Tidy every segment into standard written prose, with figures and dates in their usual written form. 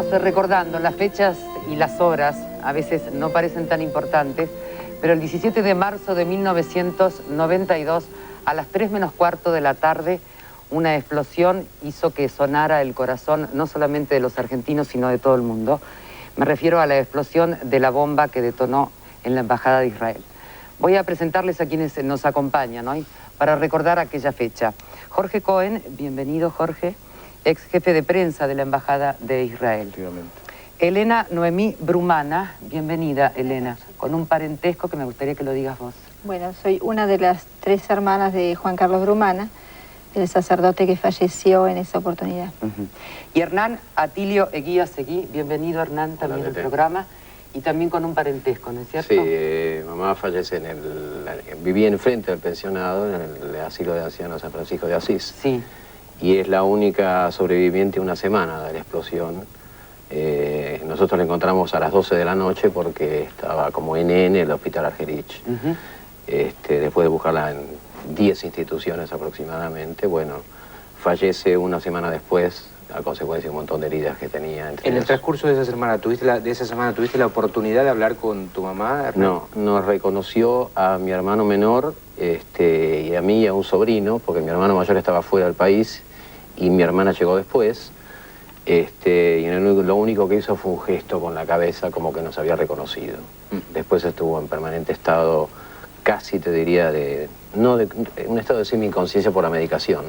Estamos recordando las fechas y las horas, a veces no parecen tan importantes, pero el 17 de marzo de 1992, a las 3 menos cuarto de la tarde, una explosión hizo que sonara el corazón no solamente de los argentinos, sino de todo el mundo. Me refiero a la explosión de la bomba que detonó en la Embajada de Israel. Voy a presentarles a quienes nos acompañan hoy para recordar aquella fecha. Jorge Cohen, bienvenido Jorge, ex jefe de prensa de la Embajada de Israel. Elena Noemí Brumana, bienvenida Elena, con un parentesco que me gustaría que lo digas vos. Bueno, soy una de las 3 hermanas de Juan Carlos Brumana, el sacerdote que falleció en esa oportunidad. Y Hernán Atilio Eguía Seguí, bienvenido Hernán también al programa, y también con un parentesco, ¿no es cierto? Sí, mamá fallece vivía enfrente del pensionado, en el asilo de ancianos San Francisco de Asís. Sí. Y es la única sobreviviente una semana de la explosión. Nosotros la encontramos a las 12 de la noche porque estaba como NN en el hospital Argerich. Después de buscarla en 10 instituciones aproximadamente, bueno, fallece una semana después a consecuencia de un montón de heridas que tenía. En el transcurso de esa semana, ¿tuviste la oportunidad de hablar con tu mamá? No, nos reconoció a mi hermano menor y a mí y a un sobrino, porque mi hermano mayor estaba fuera del país y mi hermana llegó después. Y lo único que hizo fue un gesto con la cabeza como que nos había reconocido. Después estuvo en permanente estado, casi te diría, un estado de semi-inconsciencia por la medicación.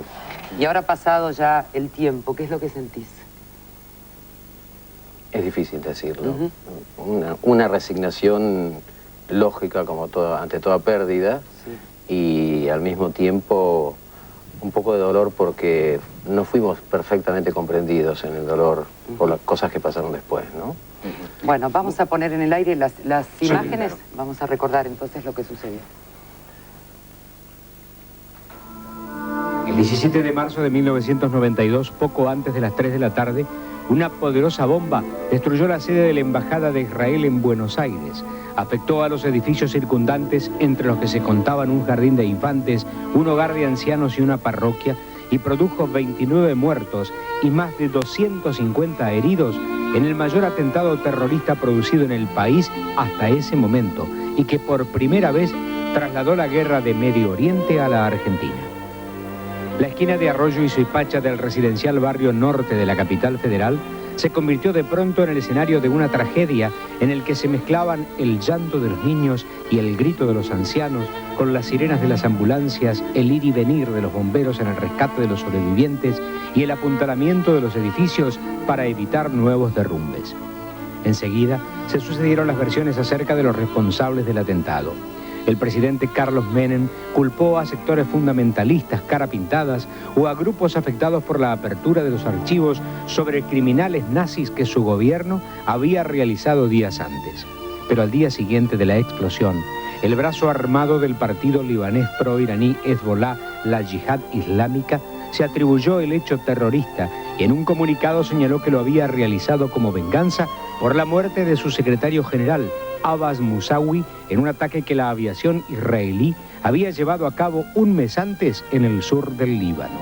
Y ahora pasado ya el tiempo, ¿qué es lo que sentís? Es difícil decirlo. Una resignación lógica como ante toda pérdida, y al mismo tiempo un poco de dolor porque no fuimos perfectamente comprendidos en el dolor por las cosas que pasaron después, ¿no? Bueno, vamos a poner en el aire las imágenes, vamos a recordar entonces lo que sucedió. El 17 de marzo de 1992, poco antes de las 3 de la tarde, una poderosa bomba destruyó la sede de la Embajada de Israel en Buenos Aires. Afectó a los edificios circundantes, entre los que se contaban un jardín de infantes, un hogar de ancianos y una parroquia, y produjo 29 muertos y más de 250 heridos en el mayor atentado terrorista producido en el país hasta ese momento, y que por primera vez trasladó la guerra de Medio Oriente a la Argentina. La esquina de Arroyo y Suipacha del residencial barrio norte de la capital federal se convirtió de pronto en el escenario de una tragedia en el que se mezclaban el llanto de los niños y el grito de los ancianos con las sirenas de las ambulancias, el ir y venir de los bomberos en el rescate de los sobrevivientes y el apuntalamiento de los edificios para evitar nuevos derrumbes. Enseguida se sucedieron las versiones acerca de los responsables del atentado. El presidente Carlos Menem culpó a sectores fundamentalistas cara pintadas o a grupos afectados por la apertura de los archivos sobre criminales nazis que su gobierno había realizado días antes. Pero al día siguiente de la explosión, el brazo armado del partido libanés pro-iraní Hezbollah, la Yihad Islámica, se atribuyó el hecho terrorista y en un comunicado señaló que lo había realizado como venganza por la muerte de su secretario general, Abbas Musawi, en un ataque que la aviación israelí había llevado a cabo un mes antes en el sur del Líbano.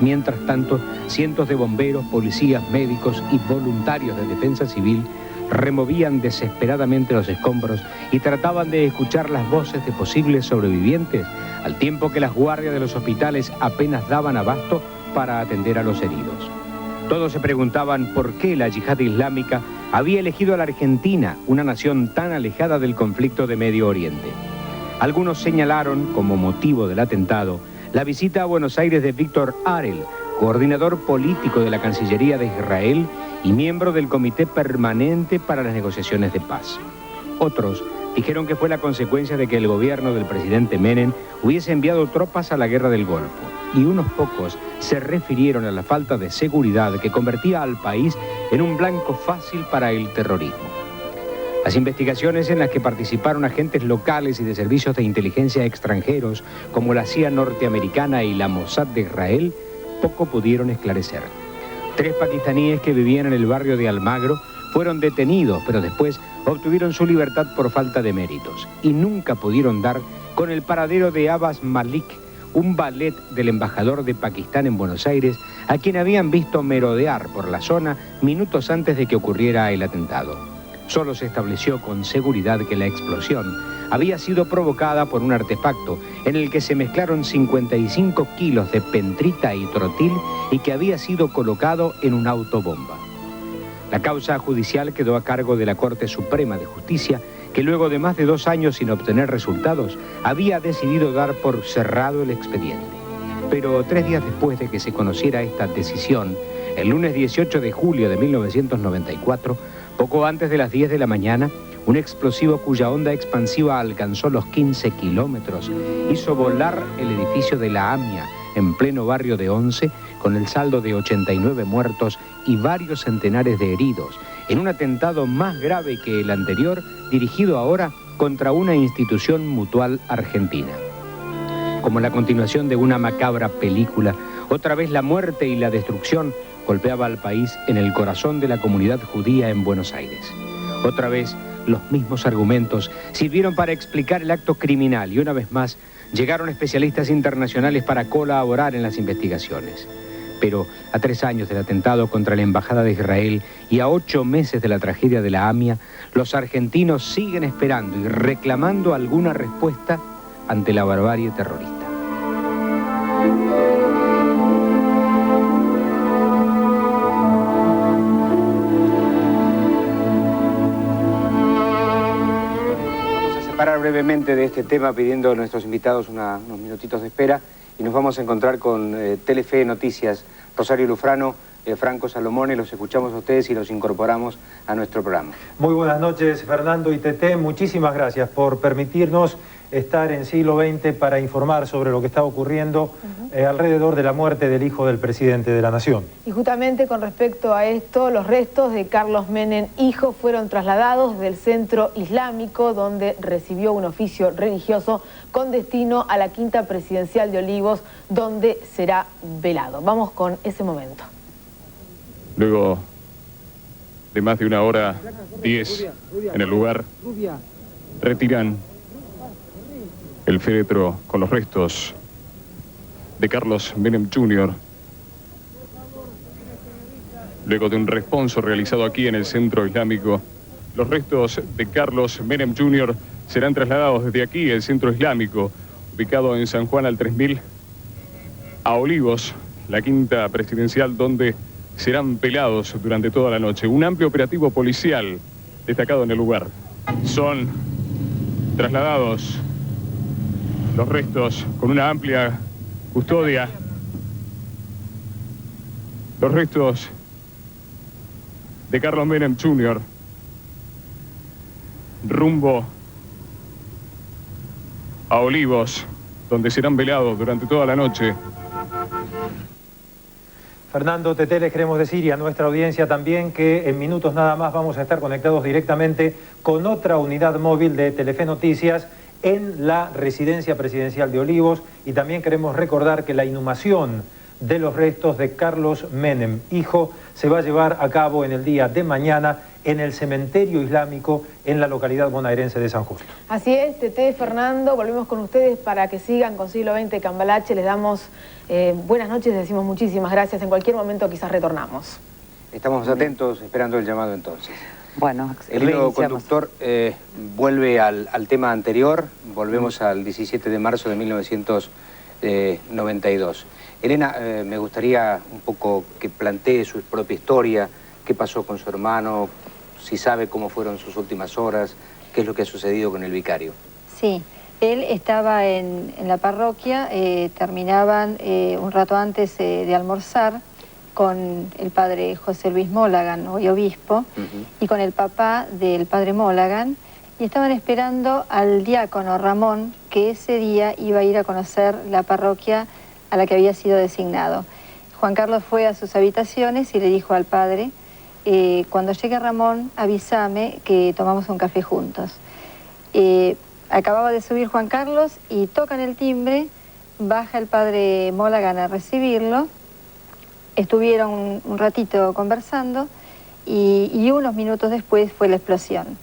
Mientras tanto, cientos de bomberos, policías, médicos y voluntarios de defensa civil removían desesperadamente los escombros y trataban de escuchar las voces de posibles sobrevivientes, al tiempo que las guardias de los hospitales apenas daban abasto para atender a los heridos. Todos se preguntaban por qué la Yihad Islámica había elegido a la Argentina, una nación tan alejada del conflicto de Medio Oriente. Algunos señalaron como motivo del atentado la visita a Buenos Aires de Víctor Arel, coordinador político de la Cancillería de Israel y miembro del Comité Permanente para las Negociaciones de Paz. Otros dijeron que fue la consecuencia de que el gobierno del presidente Menem hubiese enviado tropas a la Guerra del Golfo. Y unos pocos se refirieron a la falta de seguridad que convertía al país en un blanco fácil para el terrorismo. Las investigaciones en las que participaron agentes locales y de servicios de inteligencia extranjeros, como la CIA norteamericana y la Mossad de Israel, poco pudieron esclarecer. 3 pakistaníes que vivían en el barrio de Almagro fueron detenidos, pero después obtuvieron su libertad por falta de méritos, y nunca pudieron dar con el paradero de Abbas Malik, un valet del embajador de Pakistán en Buenos Aires, a quien habían visto merodear por la zona minutos antes de que ocurriera el atentado. Solo se estableció con seguridad que la explosión había sido provocada por un artefacto en el que se mezclaron 55 kilos de pentrita y trotil y que había sido colocado en un autobomba. La causa judicial quedó a cargo de la Corte Suprema de Justicia, que luego de más de 2 años sin obtener resultados, había decidido dar por cerrado el expediente. Pero 3 días después de que se conociera esta decisión, el lunes 18 de julio de 1994, poco antes de las 10 de la mañana, un explosivo cuya onda expansiva alcanzó los 15 kilómetros hizo volar el edificio de la AMIA en pleno barrio de Once, con el saldo de 89 muertos y varios centenares de heridos, en un atentado más grave que el anterior, dirigido ahora contra una institución mutual argentina. Como la continuación de una macabra película, otra vez la muerte y la destrucción golpeaba al país en el corazón de la comunidad judía en Buenos Aires. Otra vez, los mismos argumentos sirvieron para explicar el acto criminal y una vez más llegaron especialistas internacionales para colaborar en las investigaciones. Pero a 3 años del atentado contra la Embajada de Israel y a 8 meses de la tragedia de la AMIA, los argentinos siguen esperando y reclamando alguna respuesta ante la barbarie terrorista. Parar brevemente de este tema pidiendo a nuestros invitados unos minutitos de espera y nos vamos a encontrar con Telefe Noticias, Rosario Lufrano, Franco Salomone. Los escuchamos a ustedes y los incorporamos a nuestro programa. Muy buenas noches, Fernando y Tete. Muchísimas gracias por permitirnos estar en Siglo XX para informar sobre lo que está ocurriendo alrededor de la muerte del hijo del presidente de la Nación. Y justamente con respecto a esto, los restos de Carlos Menem, hijo, fueron trasladados del centro islámico, donde recibió un oficio religioso con destino a la Quinta Presidencial de Olivos, donde será velado. Vamos con ese momento. Luego de más de 1:10 en el lugar, retiran el féretro con los restos de Carlos Menem Jr. Luego de un responso realizado aquí en el Centro Islámico, los restos de Carlos Menem Jr. serán trasladados desde aquí, el Centro Islámico, ubicado en San Juan al 3000, a Olivos, la Quinta Presidencial, donde serán velados durante toda la noche. Un amplio operativo policial destacado en el lugar. Son trasladados los restos con una amplia custodia. Los restos de Carlos Menem Jr. rumbo a Olivos, donde serán velados durante toda la noche. Fernando, Tete, les queremos decir y a nuestra audiencia también que en minutos nada más vamos a estar conectados directamente con otra unidad móvil de Telefe Noticias en la residencia presidencial de Olivos, y también queremos recordar que la inhumación de los restos de Carlos Menem, hijo, se va a llevar a cabo en el día de mañana en el cementerio islámico en la localidad bonaerense de San Justo. Así es, Tete, Fernando, volvemos con ustedes para que sigan con Siglo XX Cambalache. Les damos buenas noches, les decimos muchísimas gracias. En cualquier momento quizás retornamos. Estamos atentos, esperando el llamado entonces. Bueno, el hilo conductor vuelve al tema anterior, volvemos al 17 de marzo de 1992. Elena, me gustaría un poco que plantee su propia historia, qué pasó con su hermano, si sabe cómo fueron sus últimas horas, qué es lo que ha sucedido con el vicario. Sí, él estaba en la parroquia, terminaban un rato antes de almorzar con el padre José Luis Mólagan, hoy obispo, y con el papá del padre Mólagan, y estaban esperando al diácono Ramón, que ese día iba a ir a conocer la parroquia a la que había sido designado. Juan Carlos fue a sus habitaciones y le dijo al padre: cuando llegue Ramón, avísame que tomamos un café juntos. Acababa de subir Juan Carlos y tocan el timbre, baja el padre Mólagan a recibirlo. Estuvieron un ratito conversando y unos minutos después fue la explosión.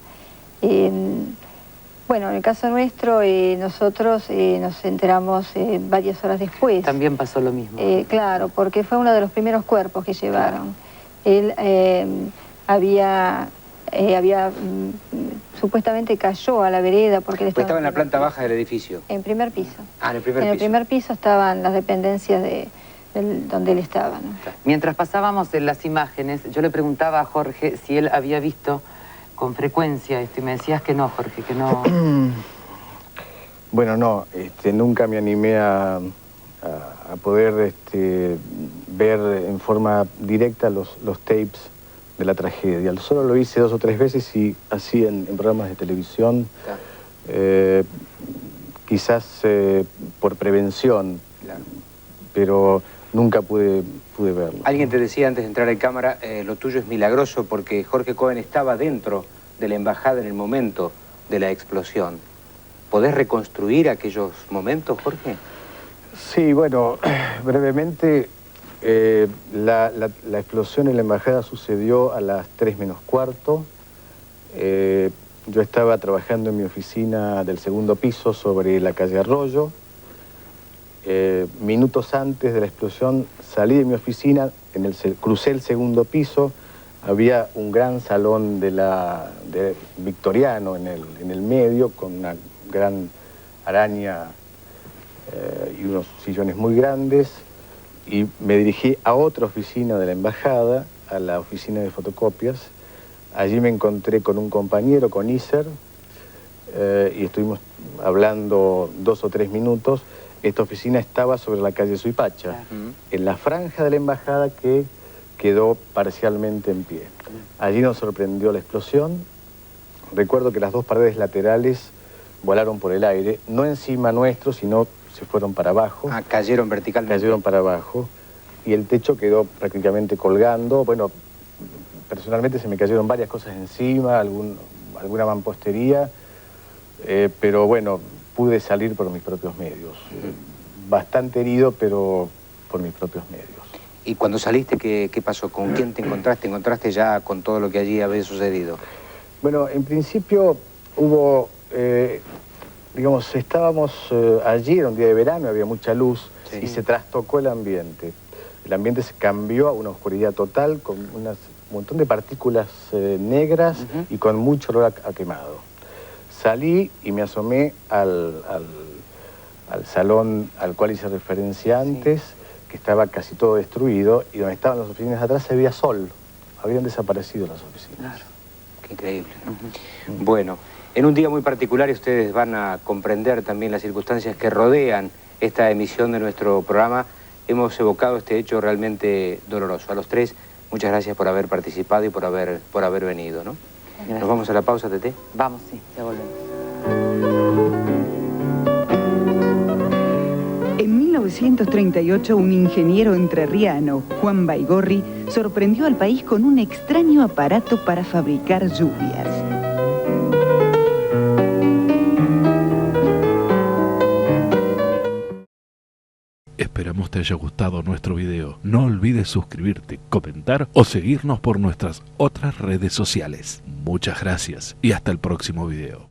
Bueno, en el caso nuestro, nosotros nos enteramos varias horas después. También pasó lo mismo. Claro, porque fue uno de los primeros cuerpos que llevaron. Él supuestamente cayó a la vereda porque él estaba en la planta baja del edificio. En primer piso. Ah, en el primer piso. En el primer piso estaban las dependencias donde él estaba, ¿no? Mientras pasábamos en las imágenes, yo le preguntaba a Jorge si él había visto con frecuencia esto, y me decías que no, Jorge, que no... Bueno, no, nunca me animé a poder ver en forma directa los tapes de la tragedia. Solo lo hice 2 o 3 veces y así en programas de televisión, quizás por prevención, pero nunca pude verlo. Alguien te decía antes de entrar en cámara, lo tuyo es milagroso porque Jorge Cohen estaba dentro de la embajada en el momento de la explosión. ¿Podés reconstruir aquellos momentos, Jorge? Sí, bueno, brevemente, la explosión en la embajada sucedió a las 3 menos cuarto. Yo estaba trabajando en mi oficina del 2º piso sobre la calle Arroyo. Minutos antes de la explosión salí de mi oficina, crucé el 2º piso, había un gran salón de victoriano en el medio, con una gran araña y unos sillones muy grandes, y me dirigí a otra oficina de la embajada, a la oficina de fotocopias. Allí me encontré con un compañero, con Iser, y estuvimos hablando 2 o 3 minutos. Esta oficina estaba sobre la calle Suipacha, en la franja de la embajada que quedó parcialmente en pie. Allí nos sorprendió la explosión. Recuerdo que las 2 paredes laterales volaron por el aire, no encima nuestro, sino se fueron para abajo. Ah, cayeron verticalmente. Cayeron para abajo. Y el techo quedó prácticamente colgando. Bueno, personalmente se me cayeron varias cosas encima, alguna mampostería, pero bueno, pude salir por mis propios medios. Bastante herido, pero por mis propios medios. ¿Y cuando saliste, qué pasó? ¿Con quién te encontraste? ¿Te encontraste ya con todo lo que allí había sucedido? Bueno, en principio hubo, digamos, estábamos allí, era un día de verano, había mucha luz, y se trastocó el ambiente. El ambiente se cambió a una oscuridad total, con un montón de partículas negras y con mucho olor a quemado. Salí y me asomé al salón al cual hice referencia antes, que estaba casi todo destruido, y donde estaban las oficinas atrás había sol. Habían desaparecido las oficinas. Claro, qué increíble, ¿no? Bueno, en un día muy particular ustedes van a comprender también las circunstancias que rodean esta emisión de nuestro programa. Hemos evocado este hecho realmente doloroso. A los 3, muchas gracias por haber participado y por haber venido, ¿no? Gracias. ¿Nos vamos a la pausa, Tete? Vamos, sí, ya volvemos. En 1938, un ingeniero entrerriano, Juan Baigorri, sorprendió al país con un extraño aparato para fabricar lluvias. Esperamos te haya gustado nuestro video. No olvides suscribirte, comentar o seguirnos por nuestras otras redes sociales. Muchas gracias y hasta el próximo video.